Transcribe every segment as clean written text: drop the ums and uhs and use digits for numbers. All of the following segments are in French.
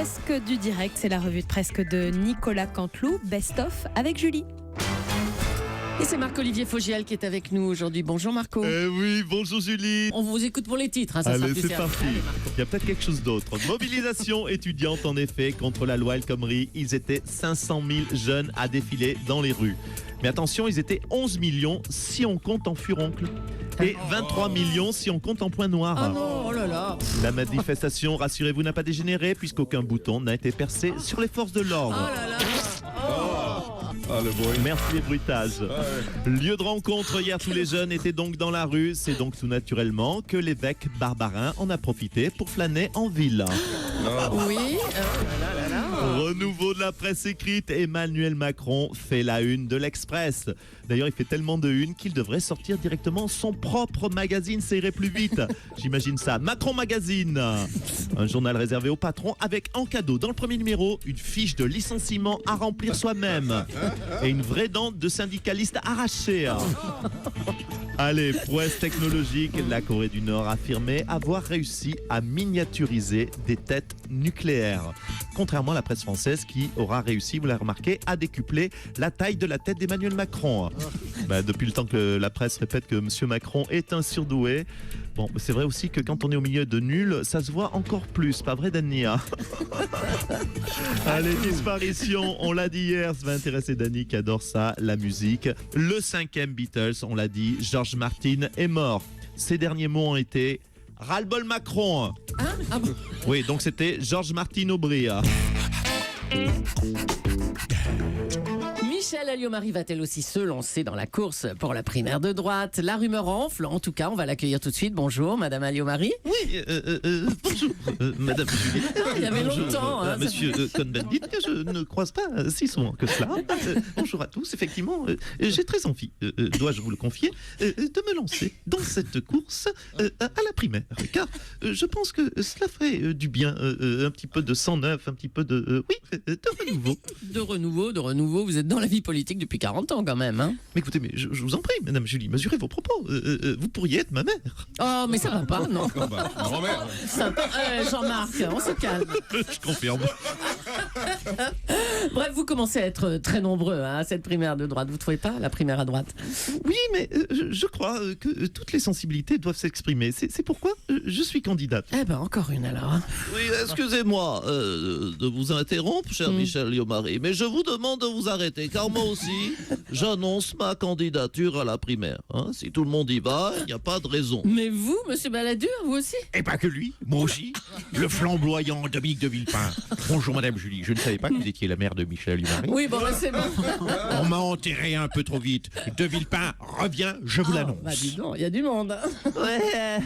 presque du direct, c'est la revue de presque de Nicolas Canteloup, Best of avec Julie. Et c'est Marc-Olivier Fogiel qui est avec nous aujourd'hui. Bonjour Marco. Oui, bonjour Julie. On vous écoute pour les titres. Ça Allez, sera plus c'est sérieux. parti. Allez, Marco. Il y a peut-être quelque chose d'autre. Mobilisation étudiante en effet contre la loi El Khomri. Ils étaient 500 000 jeunes à défiler dans les rues. Mais attention, ils étaient 11 millions si on compte en furoncle. Et 23 millions si on compte en point noir. Ah non, oh là là. La manifestation, rassurez-vous, n'a pas dégénéré puisqu'aucun bouton n'a été percé sur les forces de l'ordre. Oh là là. Le bruit. Merci les bruitages. Lieu de rencontre hier, tous les jeunes étaient donc dans la rue. C'est donc tout naturellement que l'évêque Barbarin en a profité pour flâner en ville. Oui. Renouveau de la presse écrite, Emmanuel Macron fait la une de l'Express. D'ailleurs, il fait tellement de une qu'il devrait sortir directement son propre magazine, ça irait plus vite. J'imagine ça. Macron Magazine, un journal réservé aux patrons avec en cadeau dans le premier numéro une fiche de licenciement à remplir soi-même et une vraie dent de syndicaliste arrachée. Allez, prouesse technologique, la Corée du Nord a affirmé avoir réussi à miniaturiser des têtes nucléaires. Contrairement à la presse française qui aura réussi, vous l'avez remarqué, à décupler la taille de la tête d'Emmanuel Macron. Depuis le temps que la presse répète que M. Macron est un surdoué, bon, c'est vrai aussi que quand on est au milieu de nuls, ça se voit encore plus, pas vrai Dania? Allez, disparition, on l'a dit hier, ça va intéresser Dani qui adore ça, la musique. Le 5e Beatles, on l'a dit, George Martin est mort. Ses derniers mots ont été « ras-le-bol Macron ». Ah bon. Oui, donc c'était George Martin Aubry. Michèle Alliot-Marie va-t-elle aussi se lancer dans la course pour la primaire de droite? La rumeur enfle. En tout cas, on va l'accueillir tout de suite. Bonjour, Madame Alliot-Marie. Oui, bonjour, Madame Julie. Il y avait longtemps. Hein, Monsieur Cohn-Bendit, que je ne croise pas si souvent que cela. Bonjour à tous. Effectivement, j'ai très envie, dois-je vous le confier, de me lancer dans cette course à la primaire. Car je pense que cela ferait du bien, un petit peu de sang neuf, un petit peu de renouveau. De renouveau. Vous êtes dans la vie politique depuis 40 ans quand même. Hein. Mais écoutez, je vous en prie, Madame Julie, mesurez vos propos. Vous pourriez être ma mère. Oh, mais ça va pas, non. Grand-mère. Jean-Marc, on se calme. Je confirme. Bref, vous commencez à être très nombreux à cette primaire de droite. Vous ne trouvez pas, la primaire à droite? Oui, mais je crois que toutes les sensibilités doivent s'exprimer. C'est pourquoi je suis candidate. Eh ben, encore une alors. Hein. Oui, excusez-moi de vous interrompre, cher Michèle Alliot-Marie, mais je vous demande de vous arrêter, car moi aussi, j'annonce ma candidature à la primaire. Hein. Si tout le monde y va, il n'y a pas de raison. Mais vous, monsieur Balladur, vous aussi? Et pas que lui, moi aussi, le flamboyant Dominique de Villepin. Bonjour Madame Julie, je ne savais pas que vous étiez la mère de Michèle Alliot-Marie. Oui, bon, c'est bon. On m'a enterré un peu trop vite. De Villepin revient, je vous l'annonce. Bah dis donc, il y a du monde. Hein. Ouais.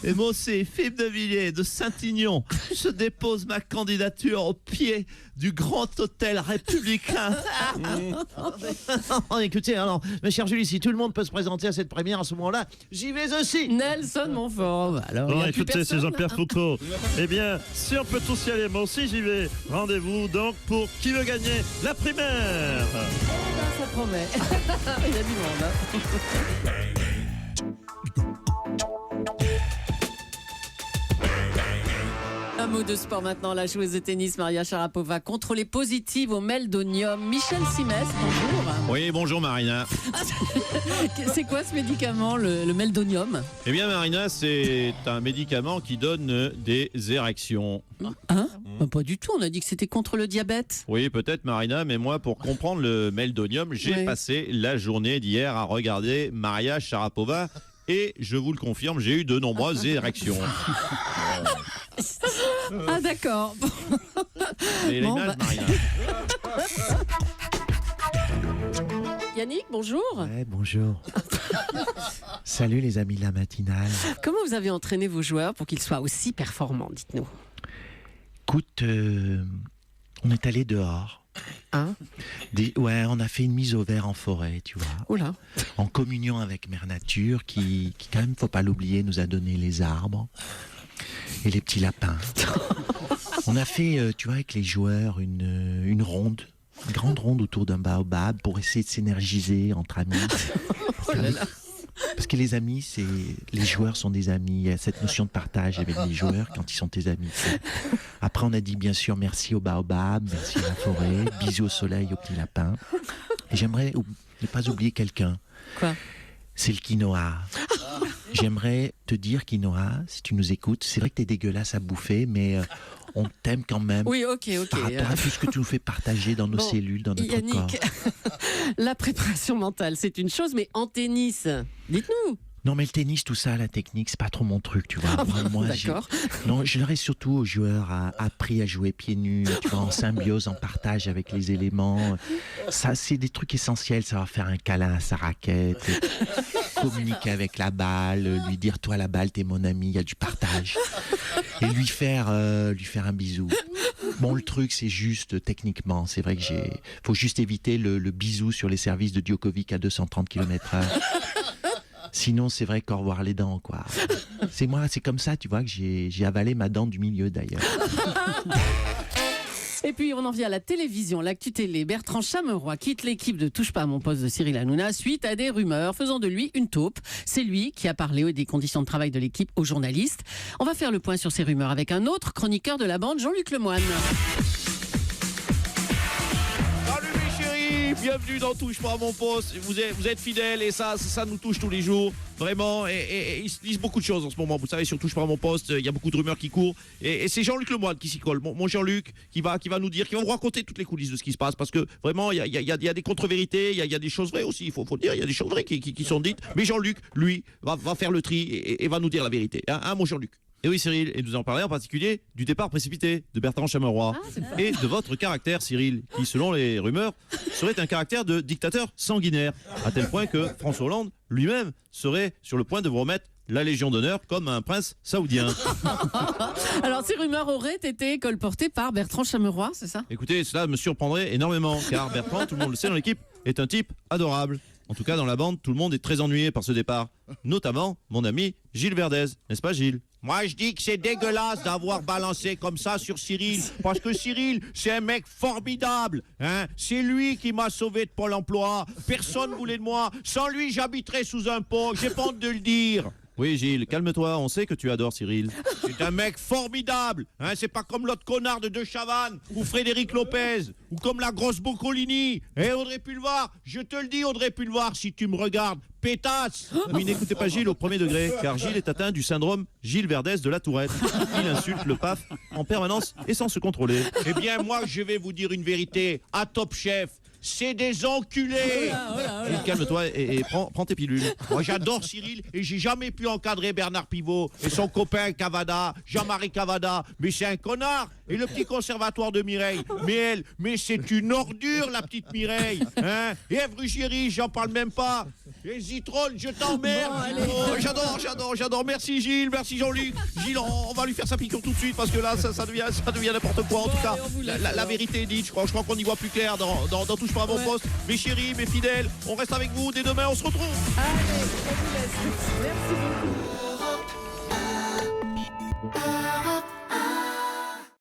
Et moi aussi, Philippe de Villiers de Saint-Ignon, je dépose ma candidature au pied du grand hôtel républicain. Écoutez, alors, ma chère Julie, si tout le monde peut se présenter à cette première à ce moment-là, j'y vais aussi. Nelson Montfort. Alors, il y a plus Écoutez, c'est personne, Jean-Pierre là, Foucault. Eh bien, si on peut tous y aller, moi aussi j'y vais. Rendez-vous donc pour qui veut gagner la primaire. Ça promet. Il y a du monde. Hein. Un mot de sport maintenant. La joueuse de tennis Maria Sharapova contrôlée positive au meldonium. Michel Simès, bonjour. Oui, bonjour Marina. C'est quoi ce médicament, le meldonium? Eh bien Marina, c'est un médicament qui donne des érections. Hein? Bah, pas du tout, on a dit que c'était contre le diabète. Oui, peut-être Marina, mais moi, pour comprendre le meldonium, j'ai Oui. passé la journée d'hier à regarder Maria Sharapova et je vous le confirme, j'ai eu de nombreuses érections. Ah d'accord. Et Bon, l'image, bah- Marina. Yannick, bonjour. Ouais, bonjour. Salut les amis de la matinale. Comment vous avez entraîné vos joueurs pour qu'ils soient aussi performants, dites-nous? Écoute, on est allé dehors. Hein? Ouais, on a fait une mise au vert en forêt, tu vois. Oula. En communion avec Mère Nature, qui quand même, faut pas l'oublier, nous a donné les arbres et les petits lapins. On a fait, tu vois, avec les joueurs, une ronde. Une grande ronde autour d'un baobab pour essayer de s'énergiser entre amis. Oh là là. Parce que les amis, les joueurs sont des amis. Il y a cette notion de partage avec les joueurs quand ils sont tes amis. Après, on a dit bien sûr merci au baobab, merci à la forêt, bisous au soleil, au petit lapin. Et j'aimerais ne pas oublier quelqu'un. Quoi? C'est le quinoa. J'aimerais te dire, quinoa, si tu nous écoutes, c'est vrai que t'es dégueulasse à bouffer, mais on t'aime quand même. Oui, ok. Par rapport à tout ce que tu nous fais partager dans nos Bon, cellules, dans notre corps. Yannick, la préparation mentale, c'est une chose, mais en tennis, dites-nous. Non, mais le tennis, tout ça, la technique, c'est pas trop mon truc, tu vois. Ah bon, Moi, d'accord. Non, je l'aurais surtout aux joueurs appris à jouer pieds nus, tu vois, en symbiose, en partage avec les éléments. Ça, c'est des trucs essentiels, savoir faire un câlin à sa raquette, communiquer avec la balle, lui dire, toi, la balle, t'es mon ami, il y a du partage. Et lui faire un bisou. Bon, le truc, c'est juste, techniquement, c'est vrai que faut juste éviter le bisou sur les services de Djokovic à 230 km/h. Sinon, c'est vrai qu'au revoir les dents, quoi. C'est comme ça, tu vois, que j'ai avalé ma dent du milieu, d'ailleurs. Et puis, on en vient à la télévision, l'actu télé. Bertrand Chameroy quitte l'équipe de Touche pas à mon poste de Cyril Hanouna suite à des rumeurs faisant de lui une taupe. C'est lui qui a parlé des conditions de travail de l'équipe aux journalistes. On va faire le point sur ces rumeurs avec un autre chroniqueur de la bande, Jean-Luc Lemoyne. Salut mes chéris, bienvenue dans Touche pas à mon poste. Vous êtes fidèles et ça nous touche tous les jours, vraiment. Et il se disent beaucoup de choses en ce moment. Vous savez, sur Touche pas à mon poste, il y a beaucoup de rumeurs qui courent. Et c'est Jean-Luc Lemoyne qui s'y colle. Mon Jean-Luc qui va nous dire, qui va vous raconter toutes les coulisses de ce qui se passe. Parce que vraiment, il y a des contre-vérités, il y a des choses vraies aussi. Il faut le dire, il y a des choses vraies qui sont dites. Mais Jean-Luc, lui, va faire le tri et va nous dire la vérité. Hein, mon Jean-Luc? Et oui Cyril, et nous en parler en particulier du départ précipité de Bertrand Chameroy et de votre caractère Cyril, qui selon les rumeurs serait un caractère de dictateur sanguinaire, à tel point que François Hollande lui-même serait sur le point de vous remettre la Légion d'honneur comme un prince saoudien. Alors, ces rumeurs auraient été colportées par Bertrand Chameroy, c'est ça? Écoutez, cela me surprendrait énormément, car Bertrand, tout le monde le sait dans l'équipe, est un type adorable. En tout cas, dans la bande, tout le monde est très ennuyé par ce départ. Notamment mon ami Gilles Verdez, n'est-ce pas Gilles? Moi, je dis que c'est dégueulasse d'avoir balancé comme ça sur Cyril. Parce que Cyril, c'est un mec formidable. Hein, c'est lui qui m'a sauvé de Pôle emploi. Personne voulait de moi. Sans lui, j'habiterais sous un pont. J'ai pas honte de le dire. Oui Gilles, calme-toi, on sait que tu adores Cyril. C'est un mec formidable. Hein, c'est pas comme l'autre connard de Chavannes ou Frédéric Lopez ou comme la grosse Boccolini. Et Audrey Pulvar, je te le dis, Audrey Pulvar, si tu me regardes, pétasse. Oui, n'écoutez pas Gilles au premier degré, car Gilles est atteint du syndrome Gilles Verdez de la Tourette. Il insulte le PAF en permanence et sans se contrôler. Eh bien, moi, je vais vous dire une vérité. À Top Chef, c'est des enculés. Gilles, calme-toi et prends tes pilules. Moi, j'adore Cyril et j'ai jamais pu encadrer Bernard Pivot et son copain Cavada, Jean-Marie Cavada. Mais c'est un connard. Et le petit conservatoire de Mireille. Mais c'est une ordure, la petite Mireille. Hein, et Ève Ruggieri, j'en parle même pas. Et Zitrone, je t'emmerde. J'adore. Merci Gilles, merci Jean-Luc. Gilles, on va lui faire sa piqûre tout de suite parce que là, ça devient n'importe quoi. En tout cas, la vérité est dite. Je crois qu'on y voit plus clair dans Touche pas à mon poste. Mes chéris, mes fidèles, on reste avec vous. Dès demain, on se retrouve. Allez, on vous laisse. Merci beaucoup.